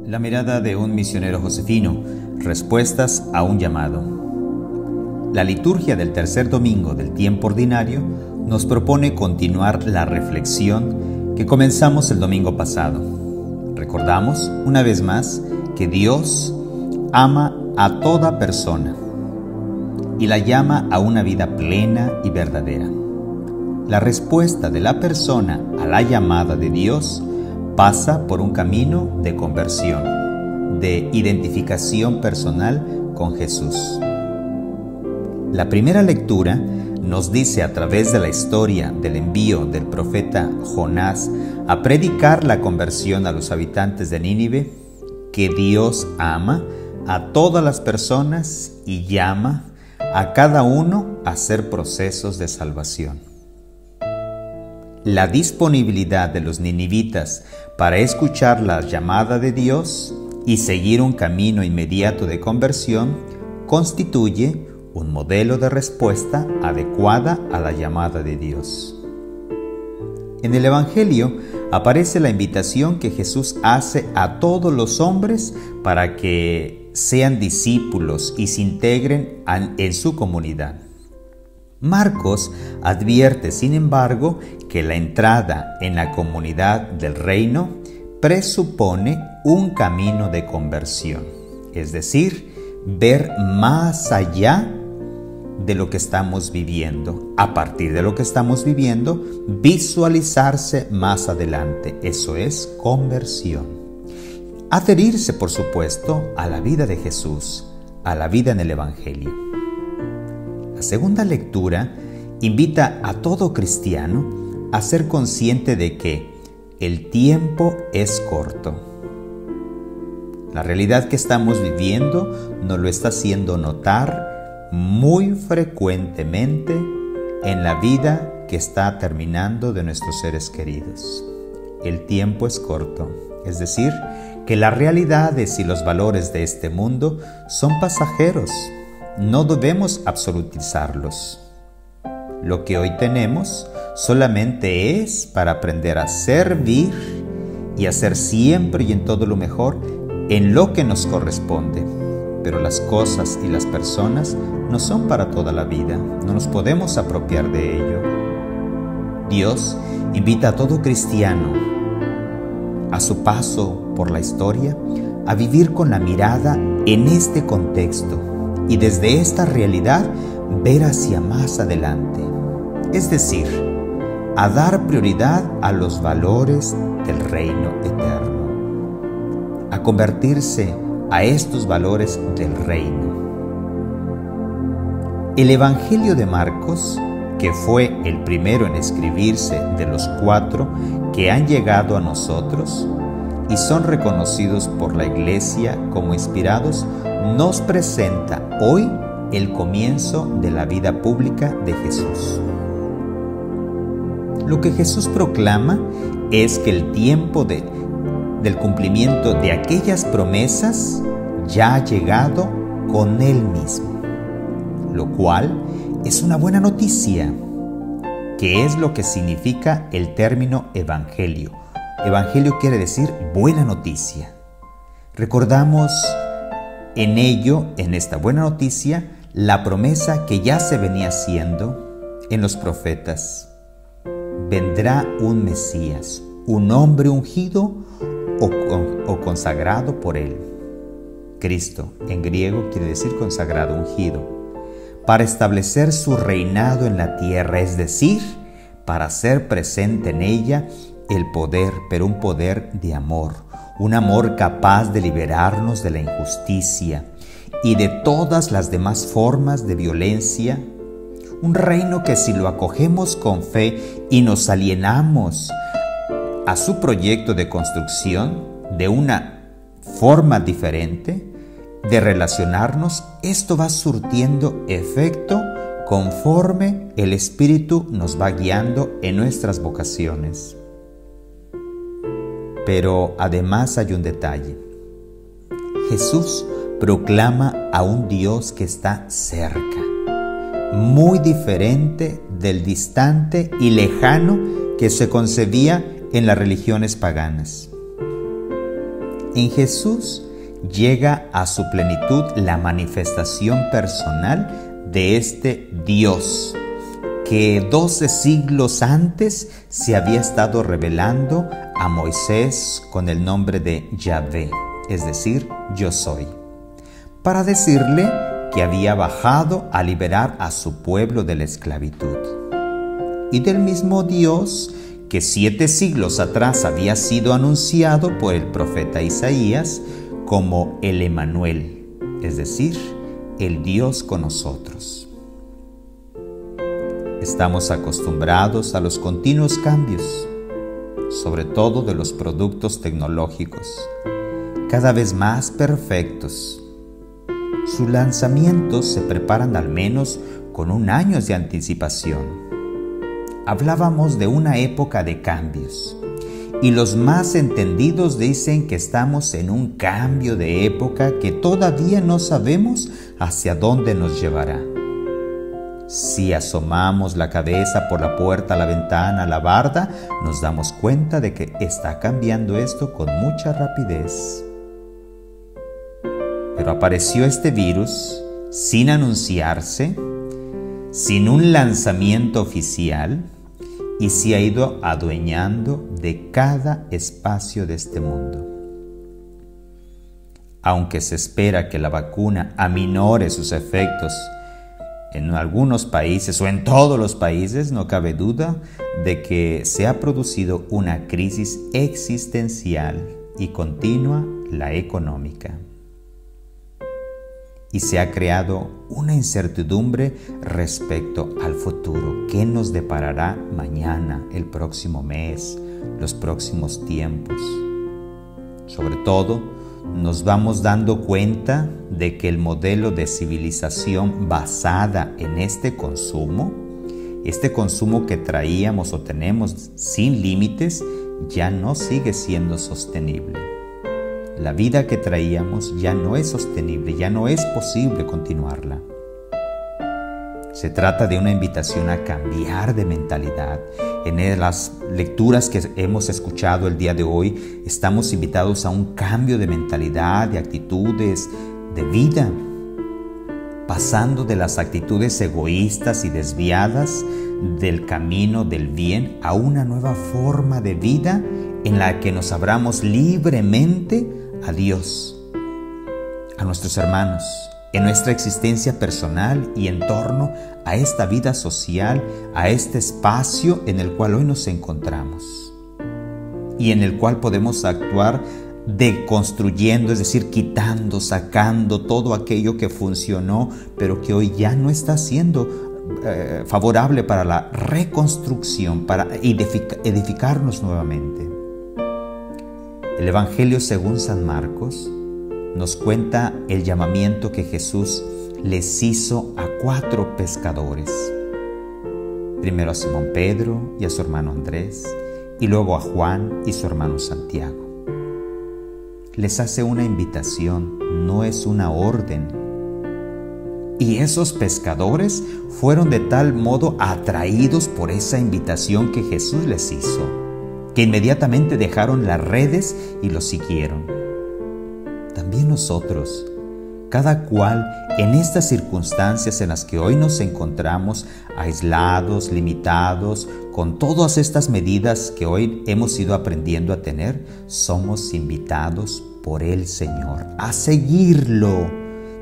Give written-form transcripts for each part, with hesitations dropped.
La mirada de un misionero josefino, respuestas a un llamado. La liturgia del tercer domingo del tiempo ordinario nos propone continuar la reflexión que comenzamos el domingo pasado. Recordamos una vez más que Dios ama a toda persona y la llama a una vida plena y verdadera. La respuesta de la persona a la llamada de Dios pasa por un camino de conversión, de identificación personal con Jesús. La primera lectura nos dice a través de la historia del envío del profeta Jonás a predicar la conversión a los habitantes de Nínive, que Dios ama a todas las personas y llama a cada uno a hacer procesos de salvación. La disponibilidad de los ninivitas para escuchar la llamada de Dios y seguir un camino inmediato de conversión constituye un modelo de respuesta adecuada a la llamada de Dios. En el Evangelio aparece la invitación que Jesús hace a todos los hombres para que sean discípulos y se integren en su comunidad. Marcos advierte, sin embargo, que la entrada en la comunidad del reino presupone un camino de conversión, es decir, ver más allá de lo que estamos viviendo. A partir de lo que estamos viviendo, visualizarse más adelante. Eso es conversión. Adherirse, por supuesto, a la vida de Jesús, a la vida en el Evangelio. La segunda lectura invita a todo cristiano a ser consciente de que el tiempo es corto. La realidad que estamos viviendo nos lo está haciendo notar muy frecuentemente en la vida que está terminando de nuestros seres queridos. El tiempo es corto, es decir, que las realidades y los valores de este mundo son pasajeros. No debemos absolutizarlos. Lo que hoy tenemos solamente es para aprender a servir y hacer siempre y en todo lo mejor en lo que nos corresponde. Pero las cosas y las personas no son para toda la vida, no nos podemos apropiar de ello. Dios invita a todo cristiano, a su paso por la historia, a vivir con la mirada en este contexto y desde esta realidad ver hacia más adelante. Es decir, a dar prioridad a los valores del reino eterno, a convertirse a estos valores del reino. El Evangelio de Marcos, que fue el primero en escribirse de los 4 que han llegado a nosotros y son reconocidos por la Iglesia como inspirados, nos presenta hoy el comienzo de la vida pública de Jesús. Lo que Jesús proclama es que el tiempo del cumplimiento de aquellas promesas ya ha llegado con Él mismo, lo cual es una buena noticia, que es lo que significa el término evangelio. Evangelio quiere decir buena noticia. Recordamos en ello, en esta buena noticia, la promesa que ya se venía haciendo en los profetas. Vendrá un Mesías, un hombre ungido o consagrado por Él. Cristo, en griego, quiere decir consagrado, ungido, para establecer su reinado en la tierra, es decir, para hacer presente en ella el poder, pero un poder de amor, un amor capaz de liberarnos de la injusticia y de todas las demás formas de violencia. Un reino que si lo acogemos con fe y nos alienamos a su proyecto de construcción de una forma diferente de relacionarnos, esto va surtiendo efecto conforme el Espíritu nos va guiando en nuestras vocaciones. Pero además hay un detalle. Jesús proclama a un Dios que está cerca, muy diferente del distante y lejano que se concebía en las religiones paganas. En Jesús llega a su plenitud la manifestación personal de este Dios que 12 siglos antes se había estado revelando a Moisés con el nombre de Yahvé, es decir, yo soy, para decirle que había bajado a liberar a su pueblo de la esclavitud. Y del mismo Dios que 7 siglos atrás había sido anunciado por el profeta Isaías como el Emanuel, es decir, el Dios con nosotros. Estamos acostumbrados a los continuos cambios, sobre todo de los productos tecnológicos, cada vez más perfectos. Sus lanzamientos se preparan al menos con 1 año de anticipación. Hablábamos de una época de cambios, y los más entendidos dicen que estamos en un cambio de época que todavía no sabemos hacia dónde nos llevará. Si asomamos la cabeza por la puerta, la ventana, la barda, nos damos cuenta de que está cambiando esto con mucha rapidez. Pero apareció este virus sin anunciarse, sin un lanzamiento oficial, y se ha ido adueñando de cada espacio de este mundo. Aunque se espera que la vacuna aminore sus efectos en algunos países o en todos los países, no cabe duda de que se ha producido una crisis existencial y continua, la económica. Y se ha creado una incertidumbre respecto al futuro. ¿Qué nos deparará mañana, el próximo mes, los próximos tiempos? Sobre todo, nos vamos dando cuenta de que el modelo de civilización basada en este consumo que traíamos o tenemos sin límites, ya no sigue siendo sostenible. La vida que traíamos ya no es sostenible, ya no es posible continuarla. Se trata de una invitación a cambiar de mentalidad. En las lecturas que hemos escuchado el día de hoy, estamos invitados a un cambio de mentalidad, de actitudes, de vida, pasando de las actitudes egoístas y desviadas del camino del bien a una nueva forma de vida en la que nos abramos libremente a Dios, a nuestros hermanos, en nuestra existencia personal y en torno a esta vida social, a este espacio en el cual hoy nos encontramos y en el cual podemos actuar deconstruyendo, es decir, quitando, sacando todo aquello que funcionó, pero que hoy ya no está siendo favorable para la reconstrucción, para edificarnos nuevamente. El Evangelio según San Marcos nos cuenta el llamamiento que Jesús les hizo a 4 pescadores. Primero a Simón Pedro y a su hermano Andrés, y luego a Juan y su hermano Santiago. Les hace una invitación, no es una orden. Y esos pescadores fueron de tal modo atraídos por esa invitación que Jesús les hizo, que inmediatamente dejaron las redes y lo siguieron. También nosotros, cada cual en estas circunstancias en las que hoy nos encontramos, aislados, limitados, con todas estas medidas que hoy hemos ido aprendiendo a tener, somos invitados por el Señor a seguirlo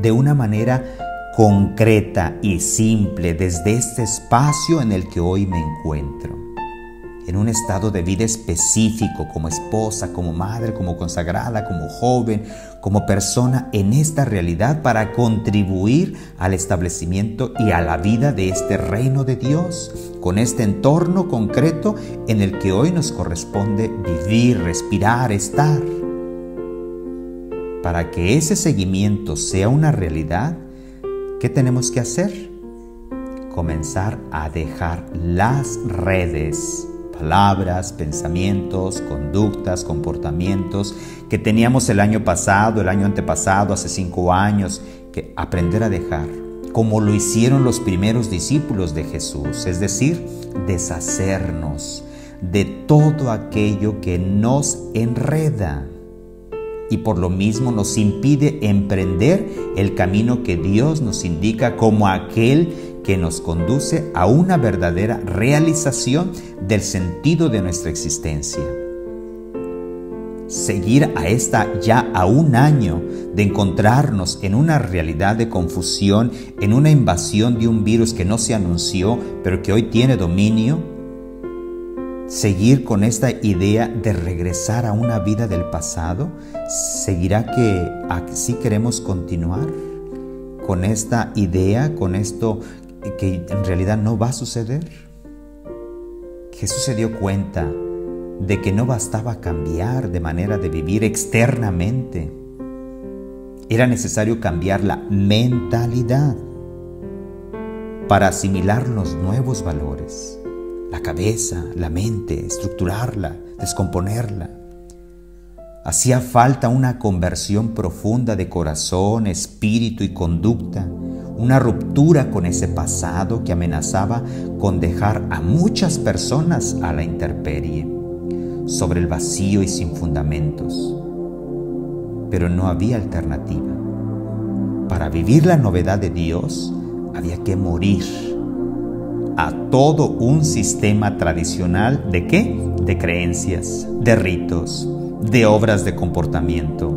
de una manera concreta y simple desde este espacio en el que hoy me encuentro, en un estado de vida específico, como esposa, como madre, como consagrada, como joven, como persona en esta realidad, para contribuir al establecimiento y a la vida de este reino de Dios, con este entorno concreto en el que hoy nos corresponde vivir, respirar, estar. Para que ese seguimiento sea una realidad, ¿qué tenemos que hacer? Comenzar a dejar las redes, palabras, pensamientos, conductas, comportamientos que teníamos el año pasado, el año antepasado, hace 5 años, que aprender a dejar, como lo hicieron los primeros discípulos de Jesús, es decir, deshacernos de todo aquello que nos enreda y por lo mismo nos impide emprender el camino que Dios nos indica como aquel que nos conduce a una verdadera realización del sentido de nuestra existencia. Seguir a esta ya a un año de encontrarnos en una realidad de confusión, en una invasión de un virus que no se anunció, pero que hoy tiene dominio. Seguir con esta idea de regresar a una vida del pasado, ¿seguirá que así queremos continuar con esta idea, con esto que en realidad no va a suceder? Jesús se dio cuenta de que no bastaba cambiar de manera de vivir externamente. Era necesario cambiar la mentalidad para asimilar los nuevos valores. La cabeza, la mente, estructurarla, descomponerla. Hacía falta una conversión profunda de corazón, espíritu y conducta, una ruptura con ese pasado que amenazaba con dejar a muchas personas a la intemperie, sobre el vacío y sin fundamentos. Pero no había alternativa. Para vivir la novedad de Dios, había que morir a todo un sistema tradicional ¿de qué? De creencias, de ritos, de obras de comportamiento.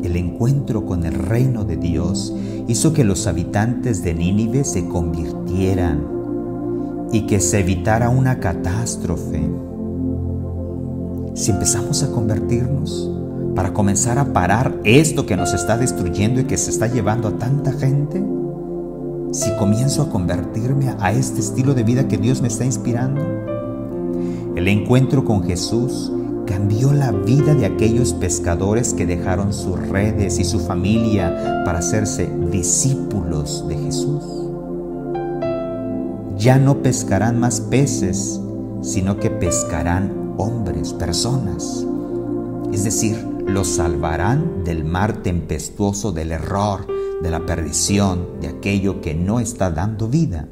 El encuentro con el reino de Dios hizo que los habitantes de Nínive se convirtieran y que se evitara una catástrofe. Si empezamos a convertirnos para comenzar a parar esto que nos está destruyendo y que se está llevando a tanta gente, si comienzo a convertirme a este estilo de vida que Dios me está inspirando. El encuentro con Jesús cambió la vida de aquellos pescadores que dejaron sus redes y su familia para hacerse discípulos de Jesús. Ya no pescarán más peces, sino que pescarán hombres, personas. Es decir, los salvarán del mar tempestuoso del error, de la perdición, de aquello que no está dando vida.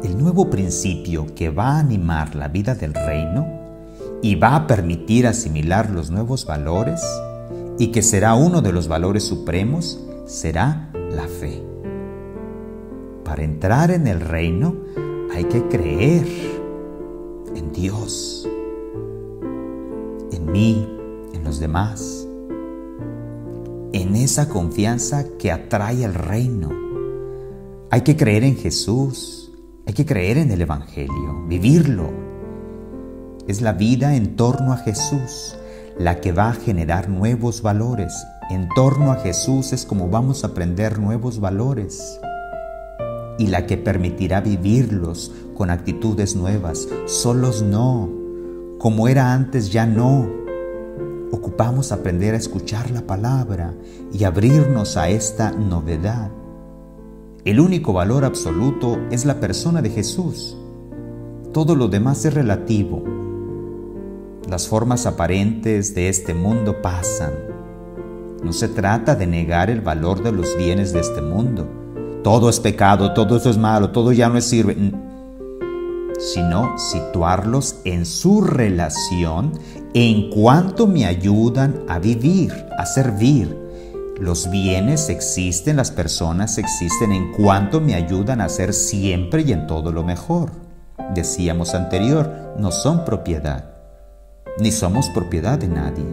El nuevo principio que va a animar la vida del reino y va a permitir asimilar los nuevos valores y que será uno de los valores supremos, será la fe. Para entrar en el reino hay que creer en Dios, en mí, en los demás, en esa confianza que atrae al reino. Hay que creer en Jesús, hay que creer en el Evangelio, vivirlo. Es la vida en torno a Jesús la que va a generar nuevos valores. En torno a Jesús es como vamos a aprender nuevos valores y la que permitirá vivirlos con actitudes nuevas. Solos no, como era antes ya no. Ocupamos aprender a escuchar la palabra y abrirnos a esta novedad. El único valor absoluto es la persona de Jesús. Todo lo demás es relativo. Las formas aparentes de este mundo pasan. No se trata de negar el valor de los bienes de este mundo. Todo es pecado, todo eso es malo, todo ya no sirve. Sino situarlos en su relación en cuanto me ayudan a vivir, a servir. Los bienes existen, las personas existen en cuanto me ayudan a hacer siempre y en todo lo mejor. Decíamos anterior, no son propiedad, ni somos propiedad de nadie.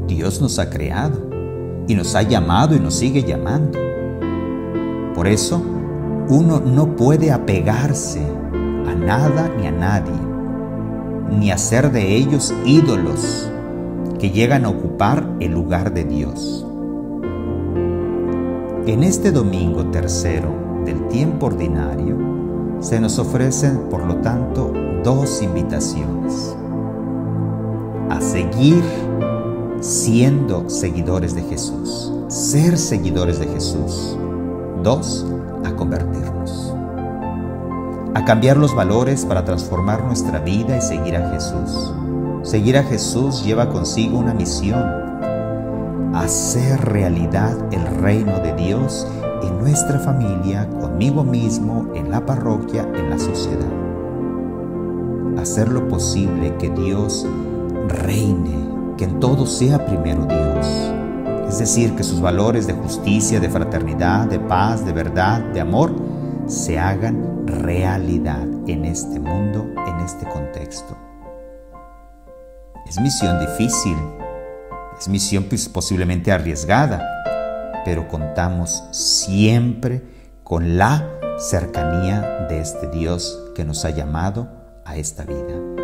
Dios nos ha creado y nos ha llamado y nos sigue llamando. Por eso, uno no puede apegarse a nada ni a nadie, ni hacer de ellos ídolos que llegan a ocupar el lugar de Dios. En este domingo tercero del tiempo ordinario, se nos ofrecen, por lo tanto, dos invitaciones: a seguir siendo seguidores de Jesús, ser seguidores de Jesús. 2, a convertirnos, a cambiar los valores para transformar nuestra vida y seguir a Jesús. Seguir a Jesús lleva consigo una misión: hacer realidad el reino de Dios en nuestra familia, conmigo mismo, en la parroquia, en la sociedad. Hacer lo posible que Dios reine, que en todo sea primero Dios. Es decir, que sus valores de justicia, de fraternidad, de paz, de verdad, de amor, se hagan realidad en este mundo, en este contexto. Es misión difícil, es misión posiblemente arriesgada, pero contamos siempre con la cercanía de este Dios que nos ha llamado a esta vida.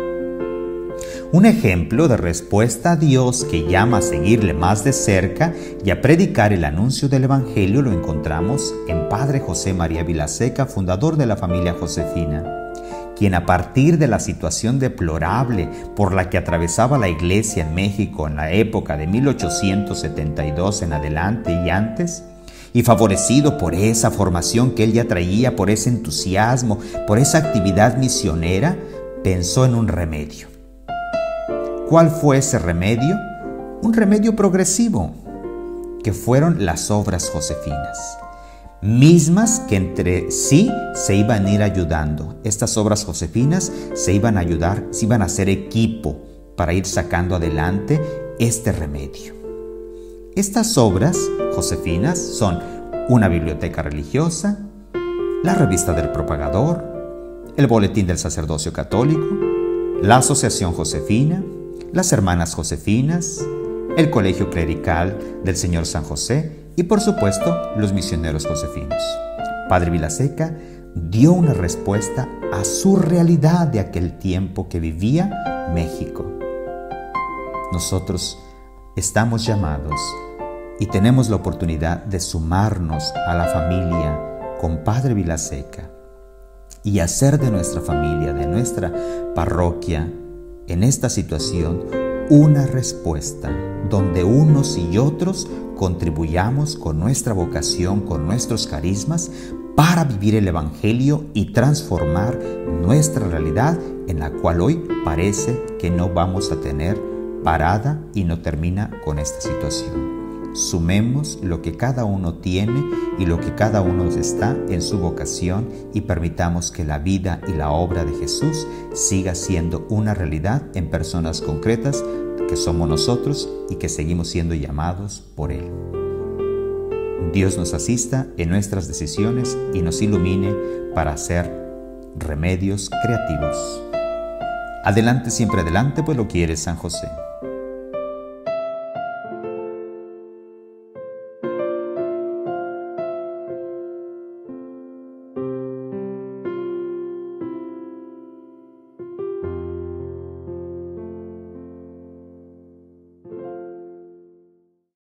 Un ejemplo de respuesta a Dios que llama a seguirle más de cerca y a predicar el anuncio del Evangelio lo encontramos en Padre José María Vilaseca, fundador de la familia Josefina, quien a partir de la situación deplorable por la que atravesaba la Iglesia en México en la época de 1872 en adelante y antes, y favorecido por esa formación que él ya traía, por ese entusiasmo, por esa actividad misionera, pensó en un remedio. ¿Cuál fue ese remedio? Un remedio progresivo, que fueron las obras josefinas, mismas que entre sí se iban a ir ayudando. Estas obras josefinas se iban a ayudar, se iban a hacer equipo para ir sacando adelante este remedio. Estas obras josefinas son una biblioteca religiosa, la revista del propagador, el boletín del sacerdocio católico, la asociación josefina, las hermanas josefinas, el colegio clerical del Señor San José y, por supuesto, los misioneros josefinos. Padre Vilaseca dio una respuesta a su realidad de aquel tiempo que vivía México. Nosotros estamos llamados y tenemos la oportunidad de sumarnos a la familia con Padre Vilaseca y hacer de nuestra familia, de nuestra parroquia, en esta situación, una respuesta donde unos y otros contribuyamos con nuestra vocación, con nuestros carismas, para vivir el Evangelio y transformar nuestra realidad, en la cual hoy parece que no vamos a tener parada y no termina con esta situación. Sumemos lo que cada uno tiene y lo que cada uno está en su vocación y permitamos que la vida y la obra de Jesús siga siendo una realidad en personas concretas que somos nosotros y que seguimos siendo llamados por Él. Dios nos asista en nuestras decisiones y nos ilumine para hacer remedios creativos. Adelante, siempre adelante, pues lo quiere San José.